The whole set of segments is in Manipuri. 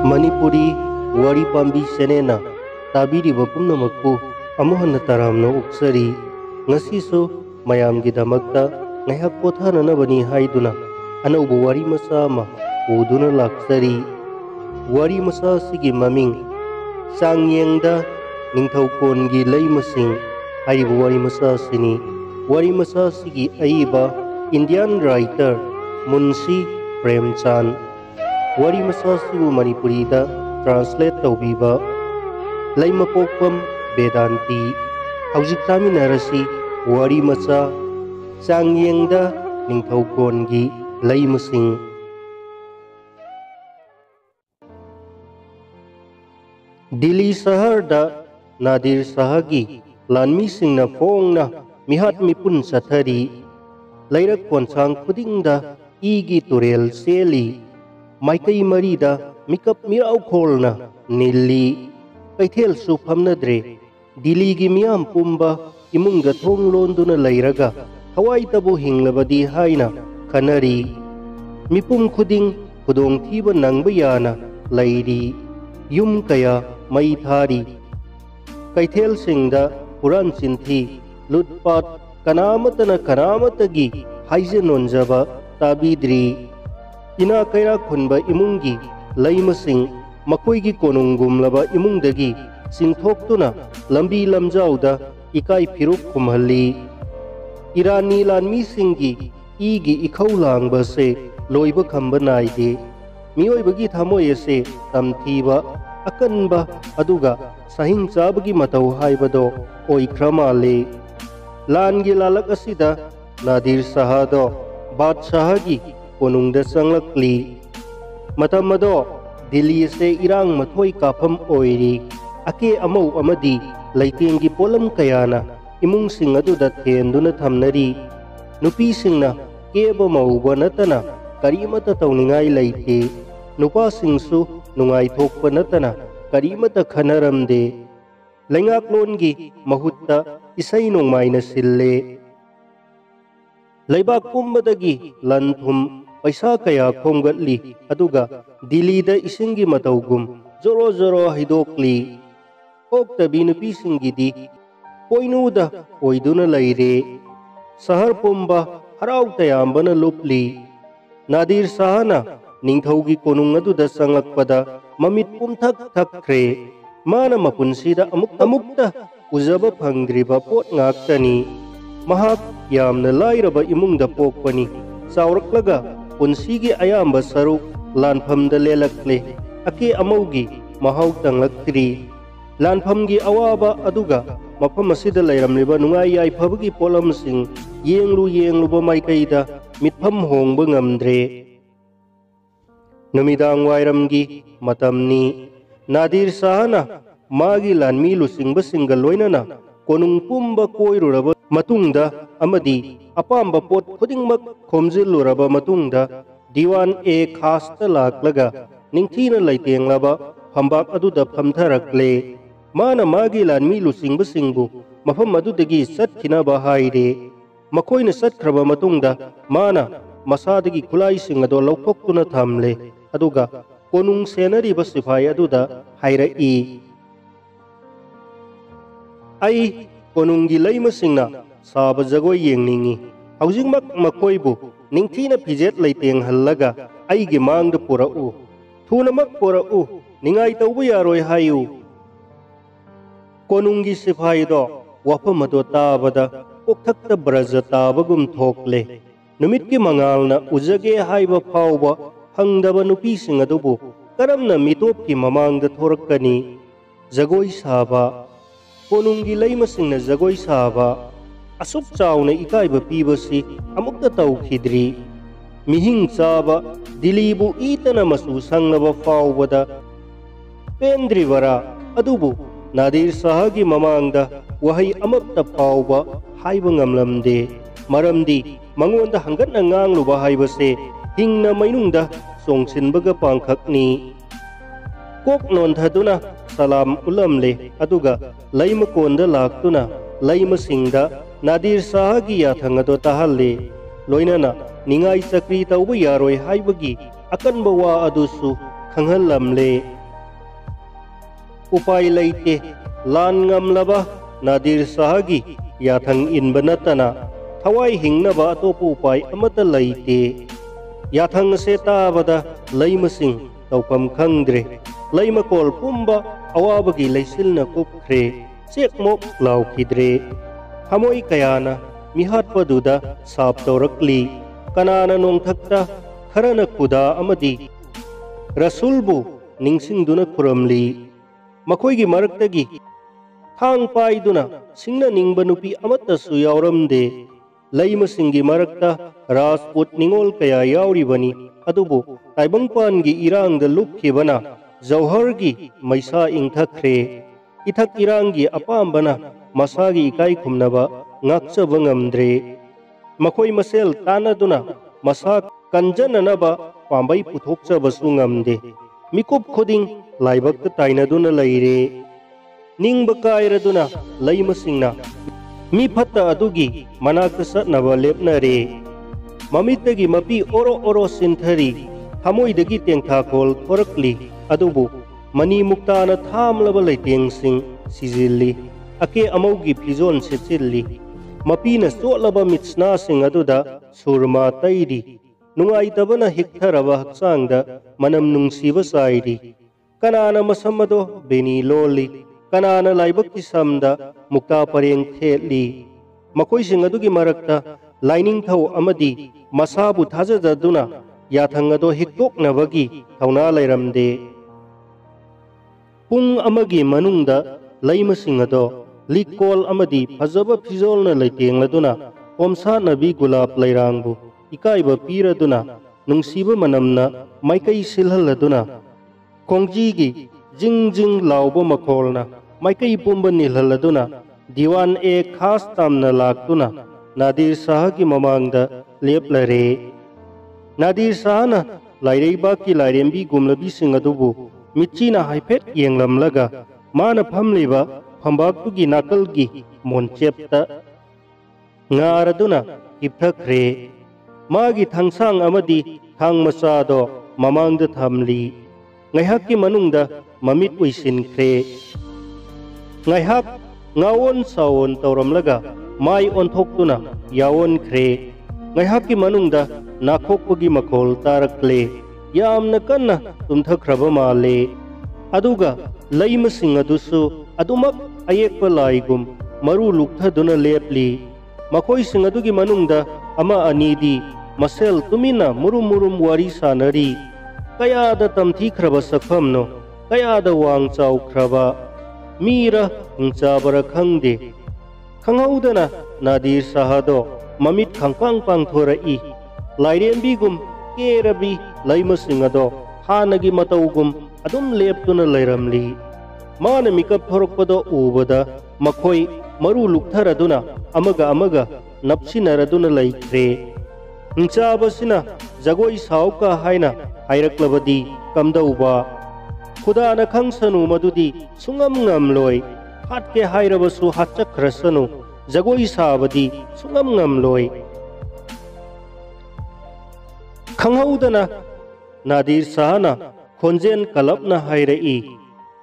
Manipuri Wari Pambi Senena Tabiriba Pumnamakpu Amuhana Taramna Uksari Ngasiso Mayamgidamakta Ngahak Pothananabani Haiduna Anaubu Wari Masama Uduna Laksari Wari Masa Sigi Maming Sangyengda Ningthaukongi Laimasing Haribu Wari Masa Sini Wari Masa Sigi Aiba Indian writer Munshi Premchand Wari Masa Sibu Manipurida translate taubiba Laimapokpam Vedanti Haujik taminarasi Wari Masa Sangyengda Ningthaukongi Laimasing Delhi Sahar da Nadir Sahagi Lanmi Singna Fongna Mihat Mipun Sathari Lairak Konsang Kudingda Igi Turel Seli Maikai Marida Mikap Mirau Kolna Nili Kaithel Suphamnadre Delhi gi Miyam Pumba Imunga Thong Londuna Lairaga Hawai Tabu Hinglabadi Haina Kanari Mipum Kuding Kudong Thiba Nangbayana Lairi Yum Kaya Mai Thari Kaithel Singda Puran Sinthi Lutpat Kanamatana Kanamatagi Haise Nonjaba Tabidri Ina Kaira Khunba Imungi Laimasing Makoigi Konungumlaba Imungdagi Singthoktuna Lambi Lamjauda Ikai Phirup Kumhalli Irani Lanmi Singi Igi Ikhau Langba se Loiba Khamba Naide Mioibagi Thamoy se Tamthiba Akanba Aduga Sahing Chabagi Matau Haibado Oikramale Langi Lalak Asida Nadir Sahado Badshahagi Konungda Sanglakli Matamado Delhi se Irang Mathoi Kapham Oiri Ake Amau Amadi Laitengi Polam Kayana Imung Sing Aduda Thenduna Thamnari Nupi Singna Keba Mauba Natana Karimata Tauningai Laite Nupa Singsu Nungai Thokpa Natana Karimata Khanaramde Lengak Longi Mahutta Isai Nongmaina Sille Laibak Pumbadagi Lanthum Paisa Kaya Khomgatli Aduga Delhi da Isingi Mataugum Zoro Zoro Hidokli Oktabi Nupi Singidi Poinuda Oiduna Laire Sahar Pumba Harau Tayambana Lupli Nadir Sahana Ningthaugi Konung Aduda Sangakpada Mamit Pumthak Thakre Mana Mapunsida Amukta Uzaba Phangdriba Pot Ngaktani Mahak Yamna Lairaba Imungda Pokpani Sauraklaga Punsigi Ayamba Saruk Lanphamda Lelakle Ake Amaugi Mahau Tanglaktri Lanphamgi Awaba Aduga Mafam Asida Lairamliba Nungai Yaiphabagi Polam Sing Yengluba Maikaida Mitpham Hongba Ngamdre Namidang Wairamgi Matamni Nadir Sahana Magi Lanmi Lusingba Singal Loinana Konung Pumba Koiruraba Matungda Amadi Apamba Pot Kudingmak Khomjiluraba Matungda Diwan E Khasta Laklaga Ningthina Laitenglaba Phambak Aduda Phamtharakle Mana Magi Lanmi Lusingba Singbu Mafam Adudagi Satkinaba Haire Makoina Satkraba Matungda Mana Masadagi Kulai Singado Laukoktuna Thamle Aduga Konung Senari Basifai Aduda Haira E Ai Konungi Laima Singna Saba Jagoi Yengningi Haujingmak Makoibu Ningthina Pijet Laiteng Hallaga Aigi Mangda Pura'u Thunamak Pura'u Ningai Taubu Yaroi Hayu Konungi Sifaido Wapamado Tabada Okthakta Braja Tabagum Thokle Numitki Mangalna Ujage Haiba Phauba Hangdaba Nupi Sing Adubu Karamna Mitopki Mamangda Thorakani Jagoi Saba Konungi Laimasingna Jagoi Saba Asuk Chauna Ikaiba Pibasi Amukta Taukhidri Mihing Chaba Dilibu Itana Masu Sangnaba Faubada Pendrivara Adubu Nadir Sahagi Mamangda Wahai Amapta Fauba Haiba Ngamlamde Maramdi Mangonda Hangatna Ngangluba Haibase Hingna Mainungda Songsinbaga Pangkhakni Kok Nontaduna Salam Ulamle Aduga Laima Konda Laktuna Laima Singda Nadir Sahagi Yathangado Tahalle Loinana Ningai Sakri Tauba Yaroi Haibagi Akan Bawa Adusu खंगहल्लमले उपाय लेते लान ngamlaba नादिर शाहगी याथंग इनबा नतना थवाई हिंगनबा अतोप उपाय अमता लेते याथंग से ताबदा लैमसिंग तौफम खंग्रे लैमकोल पुंबा अवाबगी लैसिलना कुपख्रे चेकमोक लाउखिद्रे हमोई कयाना मिहात्पदुदा साप तौरक्ली कनाना नोंथक्ता खरना खुदा अमदी रसूलबु निंगसिंगदुना खुरमली मखोइगी मरक्तगी थांग पाइदुना सिंगना निंगबा नुपी अमत्तसु यावरमदे लैमसिंगी मरक्ता राजपूत निंगोल कया यावरिबनी अदुबु ताइबंगपानगी इरांगदा लुपखिबना जौहरगी मैसा इंगथख्रे इथक इरांगी अपामबना मसागी इकाई खुमनबा ngakchaba ngamdre मखोई मसेल तानादुना मसा कंजननबा पांबै पुथोकचबसु ngamde मिकुप खुदिंग लाइबक ताइनादुना लैरे निंगबा कायरदुना लैमसिंगना मी फत्ता अदुगी मनाक्ता सत्नबा लेपनरे ममितगी मपी ओरो ओरो सिंथरी थमोइदगी तेंगथाखोल थोरक्ली अदुबु मनी मुक्ताना थामलबा लैतेंगसिंग सिजिल्ली अके अमौगी फिजोन सेचिल्ली मपीना सोलबा मित्सना सिंग अदुदा सुरमा तैरी नुंगाइतबना हिक्थरबा हक्सांगदा मनम नुंगसीबा साइरी कनाना मसमदो बेनी लोली कनाना लाइबक्की समदा मुक्ता परेंग थेली मखोई सिंग अदुगी मरक्ता लाइनिंग थौ अमदी मसाबु थाजजदुना याथंग अदो हिक्तोकनबगी थौना लैरमदे पुंग अमगी मनुंगदा लैमसिंग अदो लिकोल अमदी फजब फिजोलना लैतेंगलदुना ओमसा नबी गुलाब लैरांगबु इकाइबा पीरदुना नुंगसीबा मनमना माइकई सिलहलदुना खोंगजीगी जिंग जिंग लाउबा मखोलना माइकई पुंबा निलहलदुना दीवान ए खास तामना लाक्तुना नादिर शाह की ममांगदा लेपलरे नादिर शाहना लाइरेबा की लाइरेंबी गुमलबी सिंग अदुबु मिच्चीना हाइफेट येंगलमलगा माना फमलिबा फंबाक्तुगी नाकलगी मोनचेप्ता ngaraduna hipthakre magi thangsang amadi thang machado mamangda thamli ngaihakki manungda mamit uisinkhre ngaihak ngawon sawon tawramlaga mai onthoktuna yawon khre ngaihakki manungda nakhokpagi makhol tarakle yamna kanna tumthakraba male aduga laimasing adusu adumak ayekpa laigum maru luktha lepli मखोई सिंग अदुगी मनुंगदा अमा अनीदी मसेल तुमिना मुरुम मुरुम वारी सानरी कयादा तमथीख्रबा सखमनो कयादा वांग चाउख्रबा मीरा इंचाबरा खंगदे खंगौदना नादिर शाहदो ममित खंगपांग पांगथोरई लाइरेंबीगुम केरबी लैमसिंग अदो हानगी मतौगुम अदुम लेपतुना लैरमली माना मिकप थोरकपदो उबदा मखोई मरु लुक्थरदुना अमगा अमगा नपसिनरदुना लैख्रे इंचाबसिना जगोई साउका हाइना हाइरक्लबदी कमदौबा खुदाना खंगसनु मदुदी सुंगम ngamloi हाटके हाइरबसु हाचख्रसनु जगोई साबदी सुंगम ngamloi खंगौदना नादिर शाहना खोंजेन कलपना हाइरई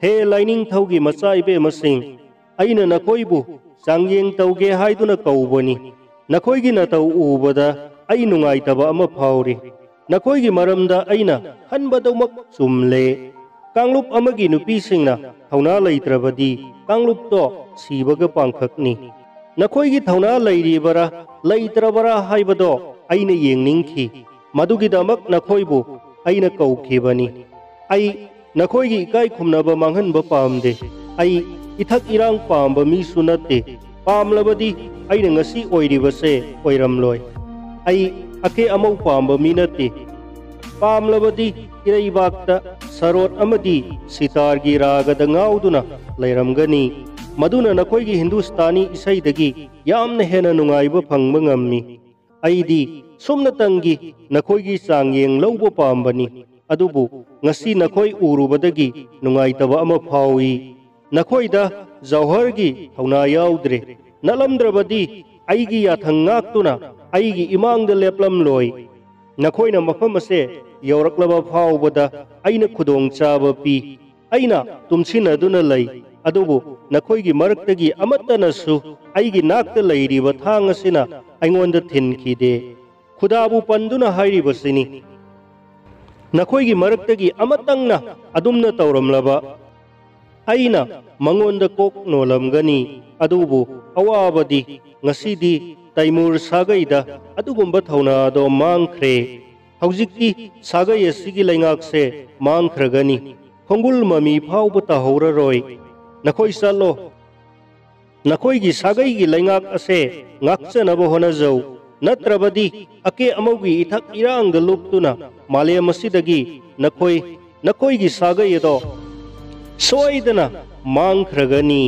हे लाइनिंग थौगी मचाइबे मसिंग अइना नखोइबु चांगयेंग तौगे हाइदुना कौबनी नखोइगी नतौ उबदा अइ नुंगाइतबा अमा फाउरी नखोइगी मरमदा अइना खनबदौमक चुमले कांगलुप अमगी नुपीसिंगना थौना लैत्रबदी कांगलुपतो सीबगा पांखकनी नखोइगी थौना लैरिबरा लैत्रबरा हाइबदो अइना येंगनिंगखी मदुगिदमक नखोइबु अइना कौखिबनी अइ नखोइगी इकाई खुमनबा मांगहनबा पामदे अइ इथक इरांग पाम मीसु नते पामलबदी अइना ngasi ओइरिबसे ओइरमलोय अइ अके अमौ पाम मी नते पामलबदी इरैबाक्ता सरोट अमदी सितारगी रागदा ngauduna लैरमगनी मदुना नखोइगी हिंदुस्तानी इसैदगी यामना हेना नुंगाइबा फंगबा ngammi अइदी सुमनतंगी नखोइगी चांगयेंग लौबा पामबनी अदुबु ngasi नखोइ उरुबदगी नुंगाइतबा अमा फाउई नखोइदा जौहरगी थौना याउद्रे नलमद्रबदी अइगी याथंग ngaktuna अइगी इमांगदा लेपलमलोय नखोइना मफम असे यौरक्लबा फाउबदा अइना खुदोंग चाबा पी अइना तुमसिनदुना लई अदुबु नखोइगी मरक्तगी अमत्तनसु अइगी नाक्ता लैरिबा थांग असिना अइंगोंदा थिनखिदे खुदाबु पंदुना हाइरिबसिनी नखोइगी मरक्तगी अमत्तंगना अदुमना तौरमलबा अइना मंगोंदा कोक नोलमगनी अदुबु अवाबदी ngасidi Taimur Sagaida अदुगुंबा थौनादो मांख्रे हौजिक्ति सागै असि लैंगाकसे मांख्रगनी खोंगुल ममी फाउब ताहौररोय नखोइ चलो नखोइगी सागैगी लैंगाक असे ngakचनबो होनजौ नत्रबदी अके अमौगी इथक इरांग लुप्तुना मालेम असिदगी नखोइगी सागैदो सोइदना मांख्रगनी।